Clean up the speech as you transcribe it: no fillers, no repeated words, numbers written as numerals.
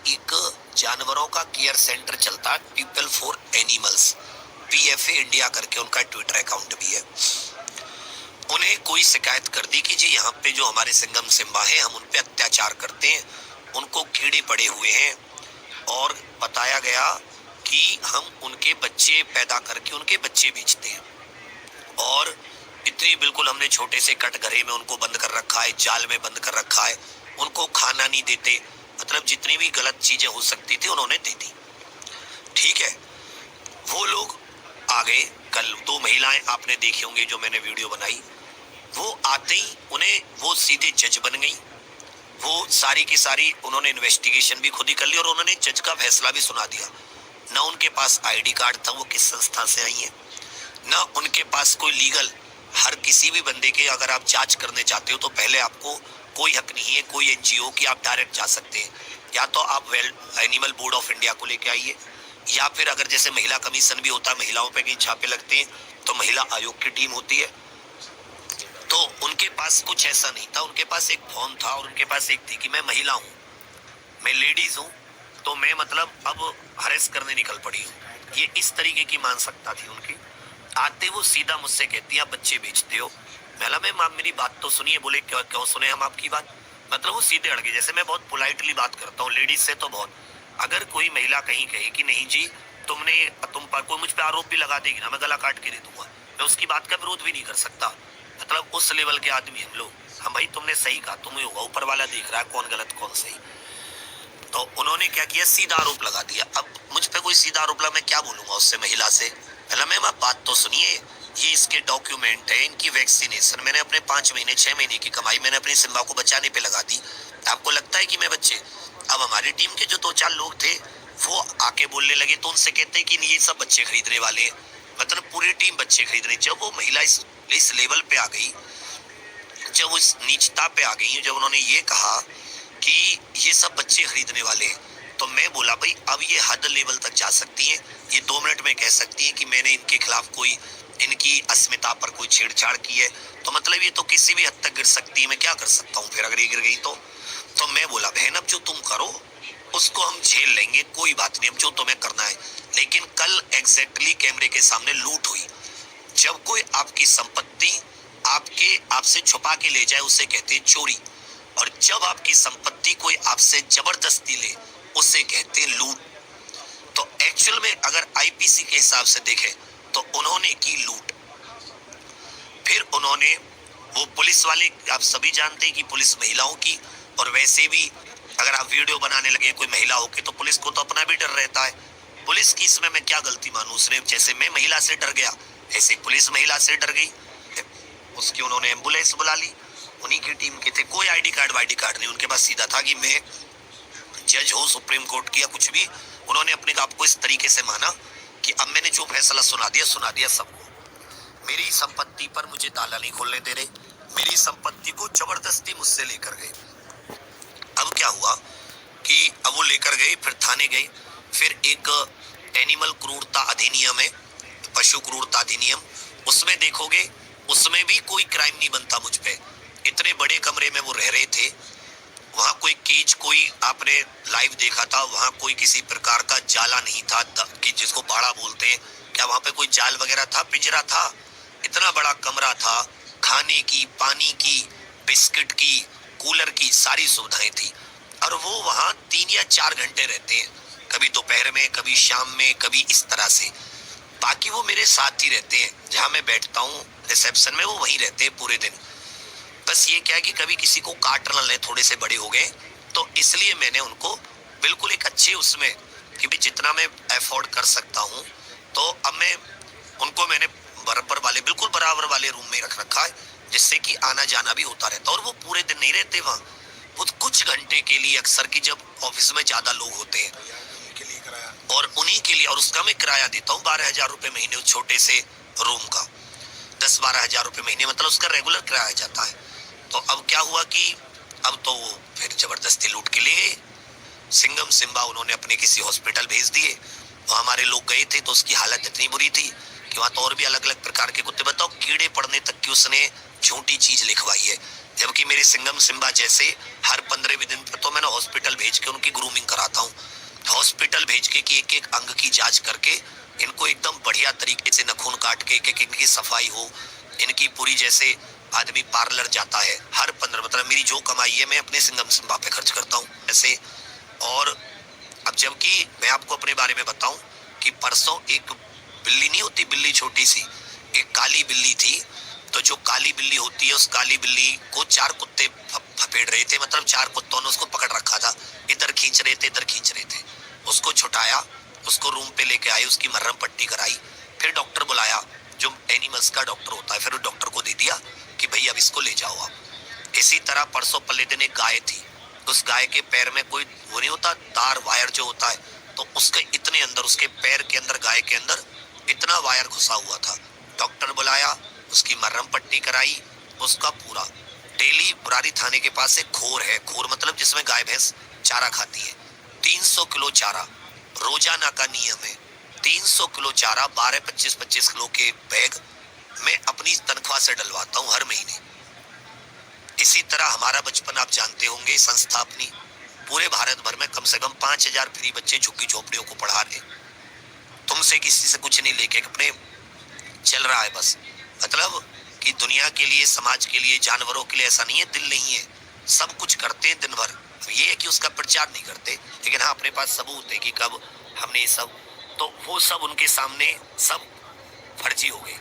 एक जानवरों का केयर सेंटर चलता है, people for animals, PFA India करके उनका ट्विटर अकाउंट भी है। उन्हें कोई शिकायत कर दी कि जी यहाँ पे जो हमारे सिंघम सिम्बा है हम उन पे अत्याचार करते हैं, उनको कीड़े पड़े हुए हैं, और बताया गया कि हम उनके बच्चे पैदा करके उनके बच्चे बेचते हैं, और इतनी बिल्कुल हमने छोटे से कटघरे में उनको बंद कर रखा है, जाल में बंद कर रखा है, उनको खाना नहीं देते, मतलब जितनी भी गलत चीजें हो सकती थी उन्होंने दे दी। ठीक है, वो लोग आ गए। कल 2 महिलाएं आपने देखी होंगी जो मैंने वीडियो बनाई, वो आते ही उन्हें वो सीधे जज बन गई। वो सारी की सारी उन्होंने इन्वेस्टिगेशन भी खुद ही कर ली और उन्होंने जज का फैसला भी सुना दिया। ना उनके पास ID कार्ड था वो किस संस्था से आई है, ना उनके पास कोई लीगल, हर किसी भी बंदे के अगर आप जांच करने चाहते हो तो पहले आपको कोई हक नहीं है कोई NGO की आप डायरेक्ट जा सकते हैं, या तो आप एनिमल बोर्ड ऑफ इंडिया को लेके आइए, या फिर अगर जैसे महिला कमीशन भी होता है, महिलाओं पे कहीं छापे लगते हैं तो महिला आयोग की टीम होती है। तो उनके पास कुछ ऐसा नहीं था, उनके पास एक फॉर्म था और उनके पास एक थी कि मैं महिला हूँ, मैं लेडीज हूँ, तो मैं मतलब अब हरेस करने निकल पड़ी हूँ, ये इस तरीके की मानसिकता थी उनकी। आते वो सीधा मुझसे कहती है आप बच्चे बेचते हो। मैंने मैम आप मेरी बात तो सुनिए। बोले क्यों क्यों सुने हम आपकी बात, मतलब वो सीधे अड़ गए। जैसे मैं बहुत पोलाइटली बात करता हूँ लेडीज से, तो बहुत, अगर कोई महिला कहीं कहे कि नहीं जी तुम पर कोई मुझ पे आरोप भी लगा देगी ना, मैं गला काट के दे दूंगा, मैं उसकी बात का विरोध भी नहीं कर सकता। मतलब उस लेवल के आदमी हम लोग। हम भाई तुमने सही कहा, तुम ही होगा, ऊपर वाला देख रहा है कौन गलत कौन सही। तो उन्होंने क्या किया, सीधा आरोप लगा दिया। अब मुझ पे कोई सीधा आरोप लगा, मैं क्या बोलूंगा उससे महिला से। पहला मैम आप बात तो सुनिए, ये इसके डॉक्यूमेंट है, इनकी वैक्सीनेशन मैंने अपने 5 महीने 6 महीने की कमाई मैंने अपनी सिम्बा को बचाने पे लगा दी। आपको लगता है कि मैं बच्चे। अब हमारी टीम के जो 2-4 लोग थे वो आके बोलने लगे, तो उनसे कहते हैं कि ये सब बच्चे खरीदने वाले हैं, मतलब पूरी टीम बच्चे खरीद रही। जब वो महिला इस लेवल पे आ गई, जब उस नीचता पे आ गई, जब उन्होंने ये कहा कि ये सब बच्चे खरीदने वाले हैं, तो मैं बोला भाई अब ये हद लेवल तक जा सकती है, ये 2 मिनट में कह सकती है कि मैंने इनके खिलाफ कोई, इनकी अस्मिता पर कोई छेड़छाड़ की है, तो मतलब ये तो किसी भी हद तक गिर सकती है, मैं क्या कर सकता हूँ फिर अगर ये गिर गई तो मैं बोला बहन अब जो तुम करो उसको हम झेल लेंगे, कोई बात नहीं, अब जो तुम्हें करना है। लेकिन कल एग्जैक्टली कैमरे के सामने लूट हुई। जब कोई आपकी संपत्ति आपसे छुपा के ले जाए उसे कहते हैं चोरी, और जब आपकी संपत्ति कोई आपसे जबरदस्ती ले उसे कहते हैं लूट। तो एक्चुअल में अगर IPC के हिसाब से देखें तो उन्होंने की लूट। फिर उन्होंने वो पुलिस वाले, आप सभी जानते हैं कि पुलिस महिलाओं की, और वैसे भी अगर आप वीडियो बनाने लगे कोई महिला होके तो पुलिस को तो अपना भी डर रहता है। पुलिस की इसमें मैं क्या गलती मानूं, उसने जैसे मैं महिला से डर गया ऐसे पुलिस महिला से डर गई, उसकी उन्होंने एम्बुलेंस बुला ली। उन्हीं की टीम के थे, कोई ID कार्ड नहीं, उनके पास सीधा था कि मैं जज हो सुप्रीम कोर्ट की या कुछ भी। उन्होंने अपने आप को इस तरीके से माना कि अब मैंने जो फैसला सुना दिया सबको। मेरी संपत्ति पर मुझे ताला नहीं खोलने दे रहे, मेरी संपत्ति को जबरदस्ती मुझसे लेकर गए। अब क्या हुआ कि अब वो लेकर गए, फिर थाने गए, फिर एक एनिमल क्रूरता अधिनियम है, पशु क्रूरता अधिनियम, उसमें देखोगे उसमें भी कोई क्राइम नहीं बनता मुझ पे। इतने बड़े कमरे में वो रह रहे थे, वहां कोई केज, कोई आपने लाइव देखा था, वहां कोई किसी प्रकार का जाला नहीं था कि जिसको बाड़ा बोलते हैं, क्या वहां पे कोई जाल वगैरह था, पिंजरा था। इतना बड़ा कमरा था, खाने की, पानी की, बिस्किट की, कूलर की सारी सुविधाएं थी, और वो वहां 3 या 4 घंटे रहते हैं, कभी दोपहर में, कभी शाम में, कभी इस तरह से। बाकी वो मेरे साथ ही रहते हैं, जहां मैं बैठता हूँ रिसेप्शन में वो वहीं रहते हैं पूरे दिन। बस ये क्या है कि कभी किसी को काट ना ले, थोड़े से बड़े हो गए, तो इसलिए मैंने उनको बिल्कुल एक अच्छे उसमें कि भी जितना मैं अफोर्ड कर सकता हूँ, तो अब मैं उनको मैंने बिल्कुल बराबर वाले रूम में रख रखा है, जिससे कि आना जाना भी होता रहता। और वो पूरे दिन नहीं रहते वहाँ, वो कुछ घंटे के लिए अक्सर की, जब ऑफिस में ज्यादा लोग होते हैं, और उन्हीं के लिए, और उसका मैं किराया देता हूँ 12,000 रुपए महीने, उस छोटे से रूम का 10-12 हजार रुपए महीने, मतलब उसका रेगुलर किराया जाता है। तो अब क्या हुआ कि अब तो फिर जबरदस्ती लूट के ले गए सिंघम सिम्बा, उन्होंने अपने किसी हॉस्पिटल भेज दिए। तो हमारे लोग गए थे तो उसकी हालत इतनी बुरी थी कि वहां तो और भी अलग अलग प्रकार के कुत्ते, बताओ कीड़े पड़ने तक की उसने झूठी चीज लिखवाई है। जबकि मेरे सिंघम सिम्बा जैसे हर 15वें दिन पर तो मैंने हॉस्पिटल भेज के उनकी ग्रूमिंग कराता हूँ, हॉस्पिटल भेज के कि एक एक अंग की जांच करके इनको एकदम बढ़िया तरीके से नखून काट के एक इनकी सफाई हो, इनकी पूरी, जैसे आदमी पार्लर जाता है हर 15, मतलब मेरी जो कमाई है मैं अपने सिंघम सिम्बा पे खर्च करता हूँ ऐसे। और अब जबकि मैं आपको अपने बारे में बताऊं कि परसों एक बिल्ली नहीं होती, बिल्ली छोटी सी, एक काली बिल्ली थी, तो जो काली बिल्ली होती है उस काली बिल्ली को 4 कुत्ते फपेड़ रहे थे, मतलब 4 कुत्तों ने उसको पकड़ रखा था, इधर खींच रहे थे इधर खींच रहे थे। उसको छुटाया, उसको रूम पे लेके आए, उसकी मर्रम पट्टी कराई, फिर डॉक्टर बुलाया जो एनिमल्स का डॉक्टर होता है, फिर डॉक्टर को दे दिया कि भाई अब इसको ले जाओ आप। इसी तरह परसों पल्ले दिन एक गाय थी, उस गाय के पैर में कोई वो नहीं होता तार वायर जो होता है, तो उसके इतने अंदर, उसके पैर के अंदर, गाय के अंदर इतना वायर घुसा हुआ था। डॉक्टर बुलाया, उसकी मर्रम पट्टी कराई, उसका पूरा डेली बुरारी थाने के पास एक खोर है, खोर मतलब जिसमें गाय भैंस चारा खाती है, 300 किलो चारा रोजाना का नियम है। 300 किलो चारा 12-25 किलो के बैग मैं अपनी तनख्वाह से डलवाता हूँ हर महीने। इसी तरह हमारा बचपन आप जानते होंगे, संस्था अपनी पूरे भारत भर में कम से कम 5000 फ्री बच्चे झुग्गी झोपड़ियों को पढ़ा रहे, तुमसे किसी से कुछ नहीं लेके अपने चल रहा है बस। मतलब कि दुनिया के लिए, समाज के लिए, जानवरों के लिए ऐसा नहीं है दिल नहीं है, सब कुछ करते हैं दिन भर, ये है कि उसका प्रचार नहीं करते, लेकिन हाँ अपने पास सबूत है कि कब हमने सब, तो वो सब उनके सामने सब फर्जी हो गए।